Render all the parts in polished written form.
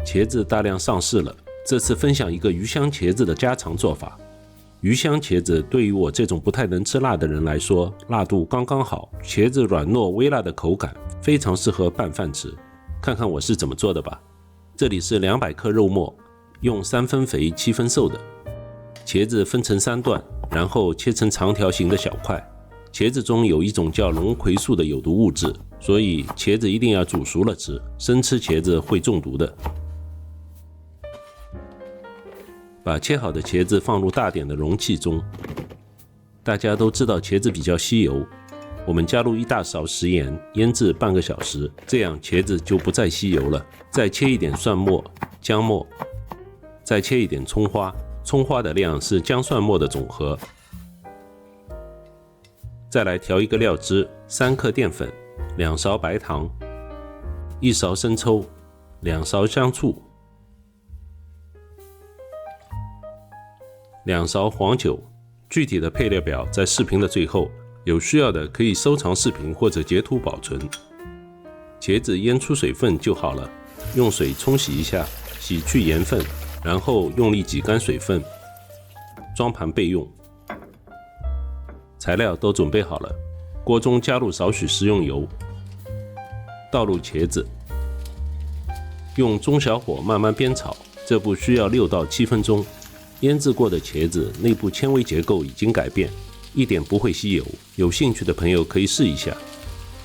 茄子大量上市了，这次分享一个鱼香茄子的家常做法。鱼香茄子对于我这种不太能吃辣的人来说，辣度刚刚好，茄子软糯微辣的口感，非常适合拌饭吃。看看我是怎么做的吧。这里是200克肉末，用3分肥7分瘦的。茄子分成3段，然后切成长条形的小块。茄子中有一种叫龙葵素的有毒物质，所以茄子一定要煮熟了吃，生吃茄子会中毒的。把切好的茄子放入大点的容器中。大家都知道茄子比较吸油，我们加入1大勺食盐，腌制半个小时，这样茄子就不再吸油了。再切一点蒜末、姜末，再切一点葱花，葱花的量是姜蒜末的总和。再来调一个料汁，3克淀粉，2勺白糖，1勺生抽，2勺香醋，2勺黄酒。具体的配料表在视频的最后，有需要的可以收藏视频或者截图保存。茄子腌出水分就好了，用水冲洗一下，洗去盐分，然后用力挤干水分，装盘备用。材料都准备好了，锅中加入少许食用油，倒入茄子，用中小火慢慢煸炒，这步需要6到7分钟。腌制过的茄子内部纤维结构已经改变，一点不会吸油，有兴趣的朋友可以试一下。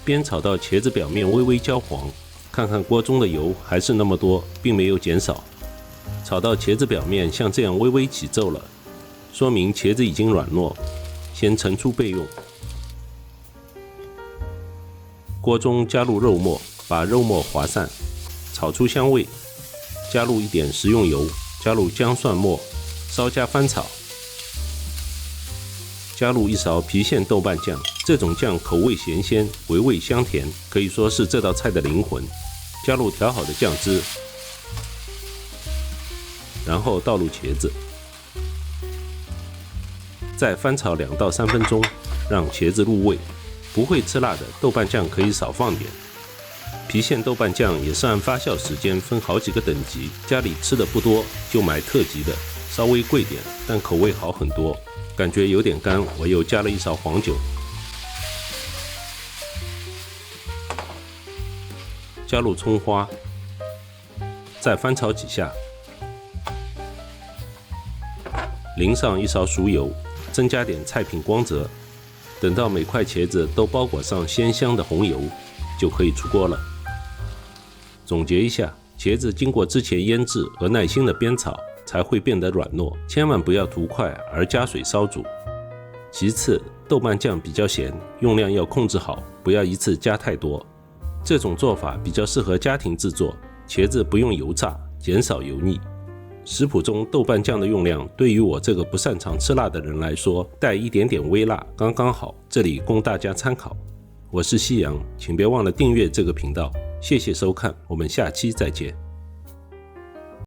煸炒到茄子表面微微焦黄，看看锅中的油还是那么多，并没有减少。炒到茄子表面像这样微微起皱了，说明茄子已经软糯，先盛出备用。锅中加入肉末，把肉末滑散，炒出香味，加入一点食用油，加入姜蒜末，稍加翻炒，加入1勺郫县豆瓣酱，这种酱口味咸鲜，回味香甜，可以说是这道菜的灵魂。加入调好的酱汁，然后倒入茄子，再翻炒2到3分钟，让茄子入味。不会吃辣的豆瓣酱可以少放点。郫县豆瓣酱也是按发酵时间分好几个等级，家里吃的不多就买特级的，稍微贵点，但口味好很多。感觉有点干，我又加了1勺黄酒，加入葱花，再翻炒几下，淋上1勺熟油，增加点菜品光泽。等到每块茄子都包裹上鲜香的红油，就可以出锅了。总结一下，茄子经过之前腌制和耐心的煸炒，才会变得软糯，千万不要图快而加水烧煮。其次，豆瓣酱比较咸，用量要控制好，不要一次加太多。这种做法比较适合家庭制作，茄子不用油炸，减少油腻。食谱中豆瓣酱的用量对于我这个不擅长吃辣的人来说，带一点点微辣刚刚好，这里供大家参考。我是夕阳，请别忘了订阅这个频道。谢谢收看，我们下期再见。